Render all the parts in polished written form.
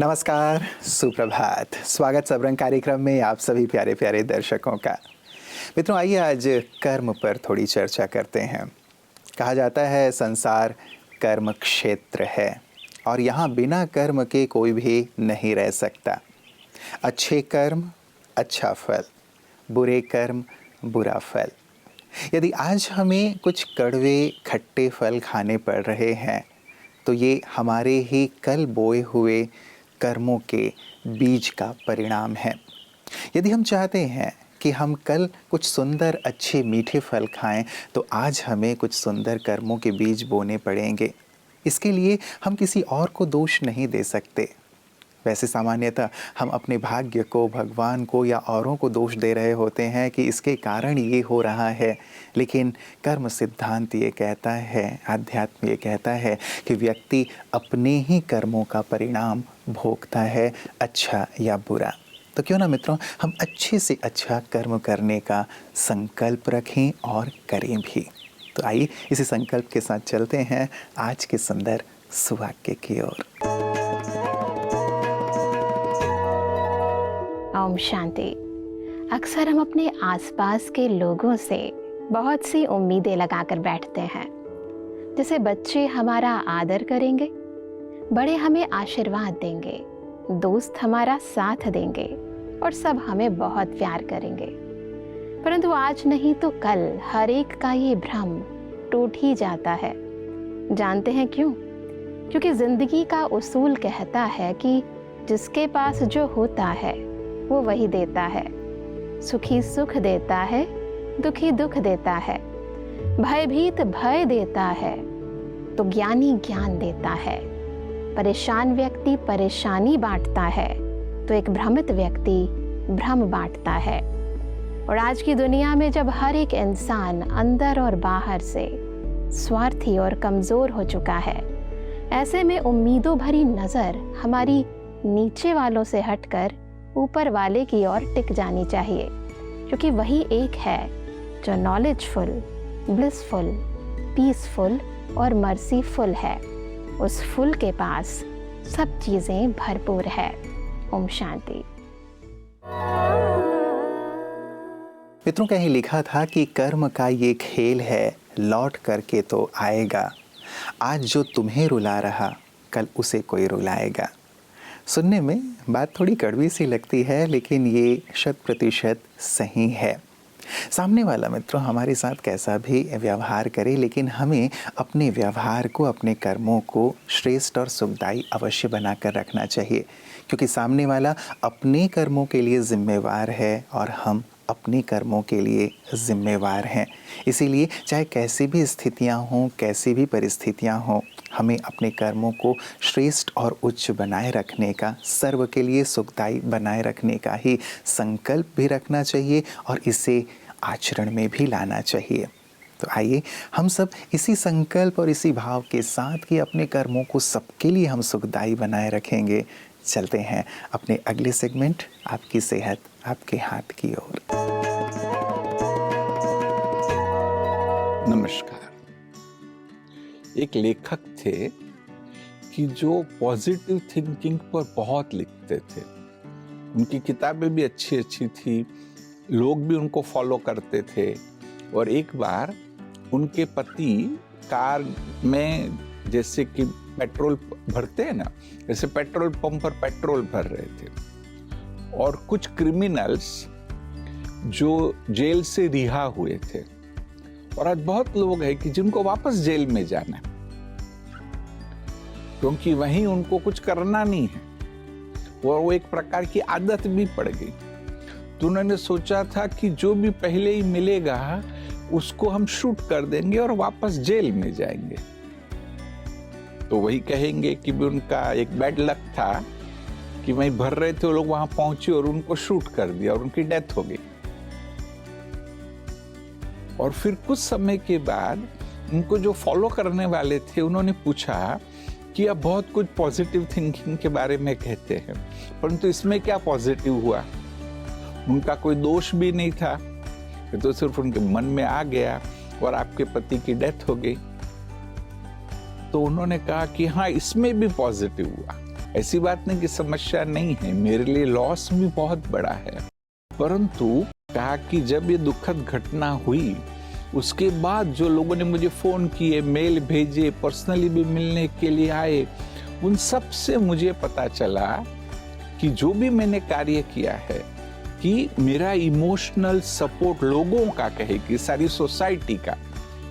नमस्कार, सुप्रभात। स्वागत सबरंग कार्यक्रम में आप सभी प्यारे प्यारे दर्शकों का। मित्रों, आइए आज कर्म पर थोड़ी चर्चा करते हैं। कहा जाता है संसार कर्म क्षेत्र है और यहाँ बिना कर्म के कोई भी नहीं रह सकता। अच्छे कर्म अच्छा फल, बुरे कर्म बुरा फल। यदि आज हमें कुछ कड़वे खट्टे फल खाने पड़ रहे हैं तो ये हमारे ही कल बोए हुए कर्मों के बीज का परिणाम है। यदि हम चाहते हैं कि हम कल कुछ सुंदर अच्छे मीठे फल खाएं तो आज हमें कुछ सुंदर कर्मों के बीज बोने पड़ेंगे। इसके लिए हम किसी और को दोष नहीं दे सकते। वैसे सामान्यतः हम अपने भाग्य को, भगवान को या औरों को दोष दे रहे होते हैं कि इसके कारण ये हो रहा है, लेकिन कर्म सिद्धांत ये कहता है, अध्यात्म ये कहता है कि व्यक्ति अपने ही कर्मों का परिणाम भोगता है, अच्छा या बुरा। तो क्यों ना मित्रों, हम अच्छे से अच्छा कर्म करने का संकल्प रखें और करें भी। तो आइए इसी संकल्प के साथ चलते हैं आज के सुंदर सुभाग्य की ओर। ओम शांति। अक्सर हम अपने आसपास के लोगों से बहुत सी उम्मीदें लगाकर बैठते हैं। जैसे बच्चे हमारा आदर करेंगे, बड़े हमें आशीर्वाद देंगे, दोस्त हमारा साथ देंगे और सब हमें बहुत प्यार करेंगे। परंतु आज नहीं तो कल हर एक का ये भ्रम टूट ही जाता है। जानते हैं क्यों? क्योंकि जिंदगी का उसूल कहता है कि जिसके पास जो होता है वो वही देता है। सुखी सुख देता है, दुखी दुख देता है, भयभीत भय देता है, तो ज्ञानी ज्ञान देता है। परेशान व्यक्ति परेशानी बांटता है तो एक भ्रमित व्यक्ति भ्रम बांटता है। और आज की दुनिया में जब हर एक इंसान अंदर और बाहर से स्वार्थी और कमज़ोर हो चुका है, ऐसे में उम्मीदों भरी नज़र हमारी नीचे वालों से हटकर ऊपर वाले की ओर टिक जानी चाहिए, क्योंकि वही एक है जो नॉलेजफुल, ब्लिसफुल, पीसफुल और मर्सीफुल है। उस फुल के पास सब चीज़ें भरपूर है। ओम शांति। मित्रों, कहीं लिखा था कि कर्म का ये खेल है, लौट करके तो आएगा। आज जो तुम्हें रुला रहा कल उसे कोई रुलाएगा। सुनने में बात थोड़ी कड़वी सी लगती है, लेकिन ये 100% सही है। सामने वाला मित्रों हमारे साथ कैसा भी व्यवहार करे, लेकिन हमें अपने व्यवहार को, अपने कर्मों को श्रेष्ठ और सुखदायी अवश्य बनाकर रखना चाहिए, क्योंकि सामने वाला अपने कर्मों के लिए जिम्मेवार है और हम अपने कर्मों के लिए जिम्मेवार हैं। इसीलिए चाहे कैसी भी स्थितियां हों, कैसी भी परिस्थितियां हों, हमें अपने कर्मों को श्रेष्ठ और उच्च बनाए रखने का, सर्व के लिए सुखदायी बनाए रखने का ही संकल्प भी रखना चाहिए और इसे आचरण में भी लाना चाहिए। तो आइए हम सब इसी संकल्प और इसी भाव के साथ कि अपने कर्मों को सबके लिए हम सुखदायी बनाए रखेंगे, चलते हैं अपने अगले सेगमेंट आपकी सेहत आपके हाथ की ओर। नमस्कार। एक लेखक थे कि जो पॉजिटिव थिंकिंग पर बहुत लिखते थे। उनकी किताबें भी अच्छी अच्छी थी, लोग भी उनको फॉलो करते थे। और एक बार उनके पति कार में जैसे कि पेट्रोल भरते हैं ना, जैसे पेट्रोल पंप पर पेट्रोल भर रहे थे और कुछ क्रिमिनल्स जो जेल से रिहा हुए थे, और आज बहुत लोग हैं कि जिनको वापस जेल में जाना है क्योंकि वहीं उनको कुछ करना नहीं है और वो एक प्रकार की आदत भी पड़ गई। तो उन्होंने सोचा था कि जो भी पहले ही मिलेगा उसको हम शूट कर देंगे और वापस जेल में जाएंगे। तो वही कहेंगे कि भी उनका एक बैड लक था कि वहीं भर रहे थे, वो लोग वहां पहुंचे और उनको शूट कर दिया और उनकी डेथ हो गई। और फिर कुछ समय के बाद उनको जो फॉलो करने वाले थे उन्होंने पूछा कि आप बहुत कुछ पॉजिटिव थिंकिंग के बारे में कहते हैं, परंतु इसमें क्या पॉजिटिव हुआ? उनका कोई दोष भी नहीं था, तो सिर्फ उनके मन में आ गया और आपके पति की डेथ हो गई। तो उन्होंने कहा कि हाँ, इसमें भी पॉजिटिव हुआ। ऐसी बात नहीं कि समस्या नहीं है, मेरे लिए लॉस भी बहुत बड़ा है। परंतु कहा कि जब ये दुखद घटना हुई, उसके बाद जो लोगों ने मुझे फोन किए, मेल भेजे, पर्सनली भी मिलने के लिए आए, उन सब से मुझे पता चला कि जो भी मैंने कार्य किया है कि मेरा इमोशनल सपोर्ट लोगों का, कहे कि सारी सोसाइटी का,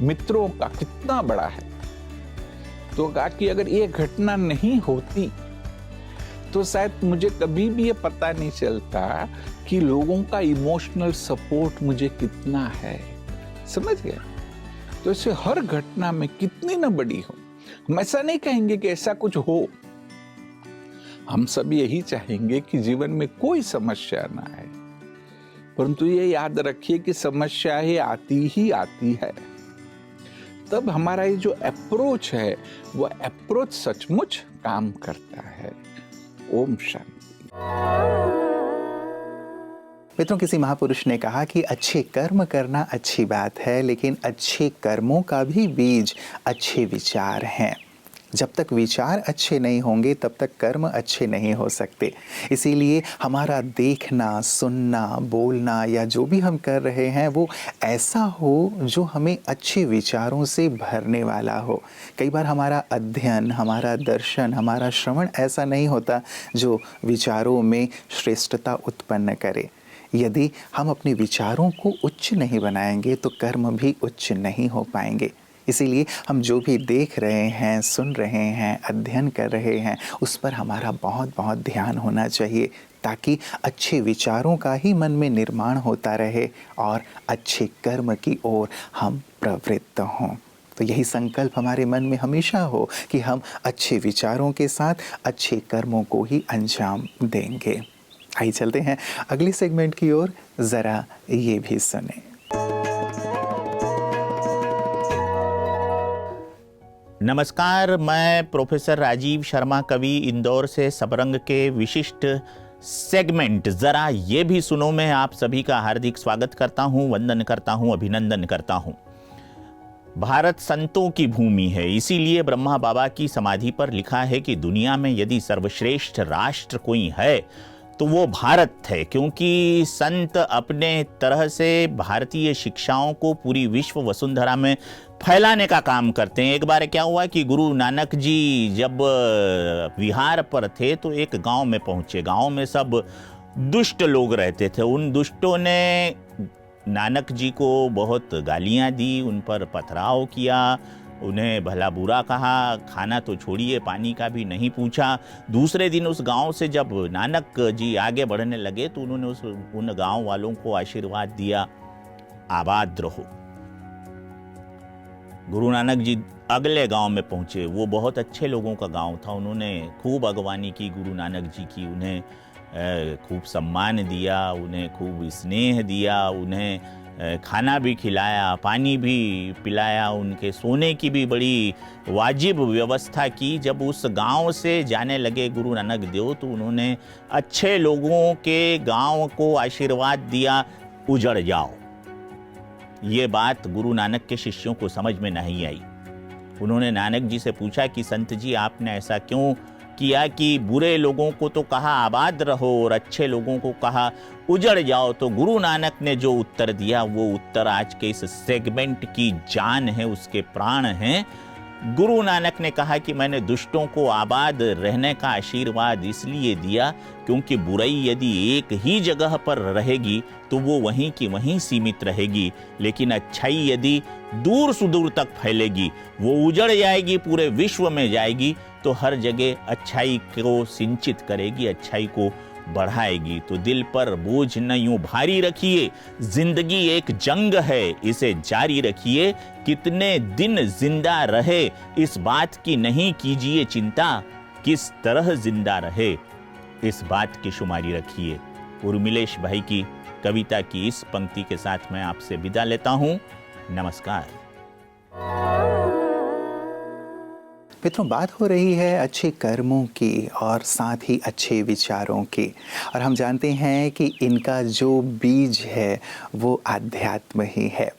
मित्रों का कितना बड़ा है। तो कहा कि अगर ये घटना नहीं होती तो शायद मुझे कभी भी ये पता नहीं चलता कि लोगों का इमोशनल सपोर्ट मुझे कितना है। समझ गए? तो इसे हर घटना में कितनी न बड़ी हो, हम ऐसा नहीं कहेंगे कि ऐसा कुछ हो। हम सब यही चाहेंगे कि जीवन में कोई समस्या ना आए, परंतु ये याद रखिए कि समस्या ही आती है। तब हमारा ये जो अप्रोच है, वो अप्रोच सचमुच काम करता है। ओम शांति। मित्रों, किसी महापुरुष ने कहा कि अच्छे कर्म करना अच्छी बात है, लेकिन अच्छे कर्मों का भी बीज अच्छे विचार हैं। जब तक विचार अच्छे नहीं होंगे तब तक कर्म अच्छे नहीं हो सकते। इसीलिए हमारा देखना, सुनना, बोलना या जो भी हम कर रहे हैं वो ऐसा हो जो हमें अच्छे विचारों से भरने वाला हो। कई बार हमारा अध्ययन, हमारा दर्शन, हमारा श्रवण ऐसा नहीं होता जो विचारों में श्रेष्ठता उत्पन्न करे। यदि हम अपने विचारों को उच्च नहीं बनाएंगे तो कर्म भी उच्च नहीं हो पाएंगे। इसीलिए हम जो भी देख रहे हैं, सुन रहे हैं, अध्ययन कर रहे हैं, उस पर हमारा बहुत बहुत ध्यान होना चाहिए, ताकि अच्छे विचारों का ही मन में निर्माण होता रहे और अच्छे कर्म की ओर हम प्रवृत्त हों। तो यही संकल्प हमारे मन में हमेशा हो कि हम अच्छे विचारों के साथ अच्छे कर्मों को ही अंजाम देंगे। आइए चलते हैं अगले सेगमेंट की ओर, ज़रा ये भी सुने। नमस्कार, मैं प्रोफेसर राजीव शर्मा, कवि, इंदौर से सबरंग के विशिष्ट सेगमेंट ज़रा ये भी सुनो में आप सभी का हार्दिक स्वागत करता हूँ, वंदन करता हूँ, अभिनंदन करता हूँ। भारत संतों की भूमि है, इसीलिए ब्रह्मा बाबा की समाधि पर लिखा है कि दुनिया में यदि सर्वश्रेष्ठ राष्ट्र कोई है तो वो भारत है, क्योंकि संत अपने तरह से भारतीय शिक्षाओं को पूरी विश्व वसुंधरा में फैलाने का काम करते हैं। एक बार क्या हुआ कि गुरु नानक जी जब विहार पर थे तो एक गांव में पहुंचे। गांव में सब दुष्ट लोग रहते थे। उन दुष्टों ने नानक जी को बहुत गालियां दी, उन पर पथराव किया, उन्हें भला बुरा कहा, खाना तो छोड़िए पानी का भी नहीं पूछा। दूसरे दिन उस गांव से जब नानक जी आगे बढ़ने लगे तो उन्होंने उन गांव वालों को आशीर्वाद दिया, आबाद रहो। गुरु नानक जी अगले गांव में पहुंचे। वो बहुत अच्छे लोगों का गांव था। उन्होंने खूब अगवानी की गुरु नानक जी की, उन्हें खूब सम्मान दिया, उन्हें खूब स्नेह दिया, उन्हें खाना भी खिलाया, पानी भी पिलाया, उनके सोने की भी बड़ी वाजिब व्यवस्था की। जब उस गांव से जाने लगे गुरु नानक देव तो उन्होंने अच्छे लोगों के गांव को आशीर्वाद दिया, उजड़ जाओ। ये बात गुरु नानक के शिष्यों को समझ में नहीं आई। उन्होंने नानक जी से पूछा कि संत जी आपने ऐसा क्यों किया कि बुरे लोगों को तो कहा आबाद रहो और अच्छे लोगों को कहा उजड़ जाओ। तो गुरु नानक ने जो उत्तर दिया वो उत्तर आज के इस सेगमेंट की जान है, उसके प्राण हैं। गुरु नानक ने कहा कि मैंने दुष्टों को आबाद रहने का आशीर्वाद इसलिए दिया क्योंकि बुराई यदि एक ही जगह पर रहेगी तो वो वहीं की वहीं सीमित रहेगी, लेकिन अच्छाई यदि दूर सुदूर तक फैलेगी, वो उजड़ जाएगी, पूरे विश्व में जाएगी, तो हर जगह अच्छाई को सिंचित करेगी, अच्छाई को बढ़ाएगी। तो दिल पर बोझ न यूं भारी रखिए, जिंदगी एक जंग है, इसे जारी रखिए। कितने दिन जिंदा रहे इस बात की नहीं कीजिए चिंता, किस तरह जिंदा रहे इस बात की शुमारी रखिए। उर्मिलेश भाई की कविता की इस पंक्ति के साथ मैं आपसे विदा लेता हूं। नमस्कार। मित्रों, बात हो रही है अच्छे कर्मों की और साथ ही अच्छे विचारों की, और हम जानते हैं कि इनका जो बीज है वो आध्यात्म ही है।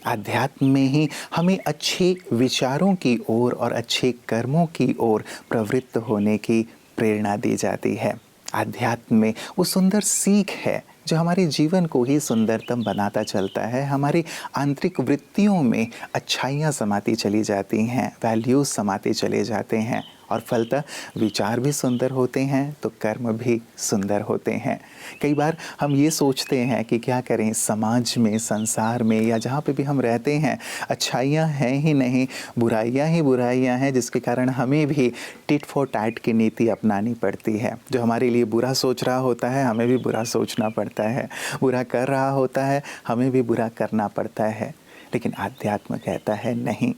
आध्यात्म में ही हमें अच्छे विचारों की ओर और अच्छे कर्मों की ओर प्रवृत्त होने की प्रेरणा दी जाती है। आध्यात्म में वो सुंदर सीख है जो हमारे जीवन को ही सुंदरतम बनाता चलता है। हमारी आंतरिक वृत्तियों में अच्छाइयाँ समाती चली जाती हैं, वैल्यूज़ समाते चले जाते हैं और फलतः विचार भी सुंदर होते हैं तो कर्म भी सुंदर होते हैं। कई बार हम ये सोचते हैं कि क्या करें, समाज में, संसार में या जहाँ पे भी हम रहते हैं अच्छाइयाँ हैं ही नहीं, बुराइयाँ ही बुराइयाँ हैं, जिसके कारण हमें भी टिट फॉर टैट की नीति अपनानी पड़ती है। जो हमारे लिए बुरा सोच रहा होता है हमें भी बुरा सोचना पड़ता है, बुरा कर रहा होता है हमें भी बुरा करना पड़ता है। लेकिन आध्यात्म कहता है नहीं,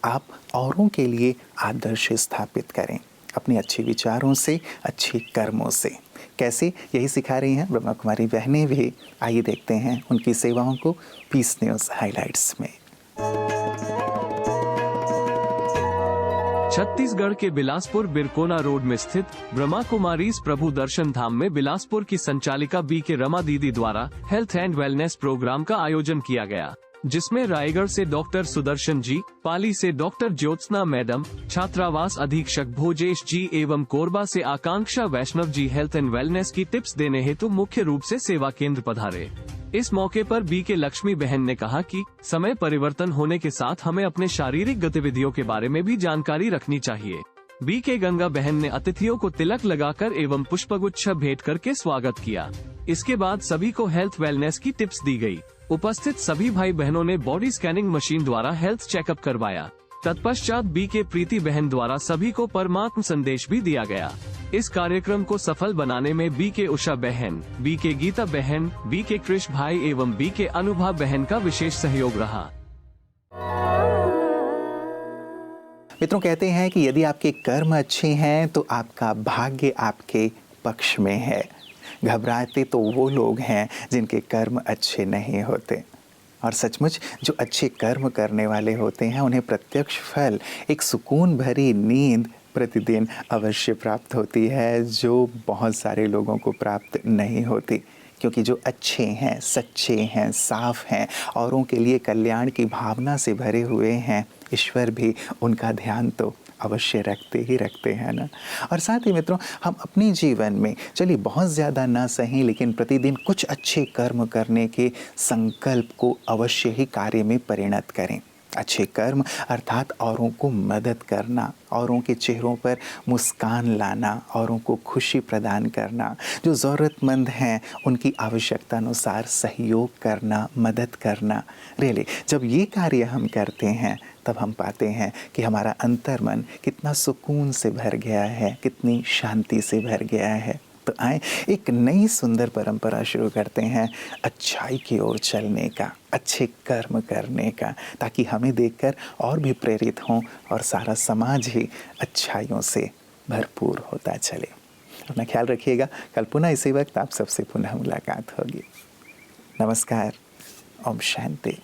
आप औरों के लिए आदर्श स्थापित करें अपने अच्छे विचारों से, अच्छे कर्मों से। कैसे, यही सिखा रही हैं ब्रह्मा कुमारी बहनें भी। आइए देखते हैं उनकी सेवाओं को पीस न्यूज़ हाइलाइट्स में। छत्तीसगढ़ के बिलासपुर बिरकोना रोड में स्थित ब्रह्मा कुमारीज प्रभु दर्शन धाम में बिलासपुर की संचालिका बी के रमा दीदी द्वारा हेल्थ एंड वेलनेस प्रोग्राम का आयोजन किया गया, जिसमें रायगढ़ से डॉक्टर सुदर्शन जी, पाली से डॉक्टर ज्योत्सना मैडम, छात्रावास अधीक्षक भोजेश जी एवं कोरबा से आकांक्षा वैष्णव जी हेल्थ एंड वेलनेस की टिप्स देने हेतु मुख्य रूप से सेवा केंद्र पधारे। इस मौके पर बी के लक्ष्मी बहन ने कहा कि समय परिवर्तन होने के साथ हमें अपने शारीरिक गतिविधियों के बारे में भी जानकारी रखनी चाहिए। बी के गंगा बहन ने अतिथियों को तिलक लगाकर एवं पुष्पगुच्छ भेंट करके स्वागत किया। इसके बाद सभी को हेल्थ वेलनेस की टिप्स दी गई। उपस्थित सभी भाई बहनों ने बॉडी स्कैनिंग मशीन द्वारा हेल्थ चेकअप करवाया। तत्पश्चात बी के प्रीति बहन द्वारा सभी को परमात्म संदेश भी दिया गया। इस कार्यक्रम को सफल बनाने में बी के उषा बहन, बी के गीता बहन, बी के कृष भाई एवं बी के अनुभा बहन का विशेष सहयोग रहा। मित्रों, कहते हैं कि यदि आपके कर्म अच्छे हैं तो आपका भाग्य आपके पक्ष में है। घबराते तो वो लोग हैं जिनके कर्म अच्छे नहीं होते। और सचमुच जो अच्छे कर्म करने वाले होते हैं उन्हें प्रत्यक्ष फल, एक सुकून भरी नींद प्रतिदिन अवश्य प्राप्त होती है, जो बहुत सारे लोगों को प्राप्त नहीं होती। क्योंकि जो अच्छे हैं, सच्चे हैं, साफ हैं, औरों के लिए कल्याण की भावना से भरे हुए हैं, ईश्वर भी उनका ध्यान तो अवश्य रखते ही रखते हैं ना। और साथ ही मित्रों, हम अपने जीवन में चलिए बहुत ज़्यादा ना सही लेकिन प्रतिदिन कुछ अच्छे कर्म करने के संकल्प को अवश्य ही कार्य में परिणत करें। अच्छे कर्म अर्थात औरों को मदद करना, औरों के चेहरों पर मुस्कान लाना, औरों को खुशी प्रदान करना, जो ज़रूरतमंद हैं उनकी आवश्यकता अनुसार सहयोग करना, मदद करना। रियली जब ये कार्य हम करते हैं तब हम पाते हैं कि हमारा अंतर्मन कितना सुकून से भर गया है, कितनी शांति से भर गया है। तो आए एक नई सुंदर परंपरा शुरू करते हैं अच्छाई की ओर चलने का, अच्छे कर्म करने का, ताकि हमें देखकर और भी प्रेरित हों और सारा समाज ही अच्छाइयों से भरपूर होता चले। अपना ख्याल रखिएगा। कल पुनः इसी वक्त आप सबसे पुनः मुलाकात होगी। नमस्कार। ओम शांति।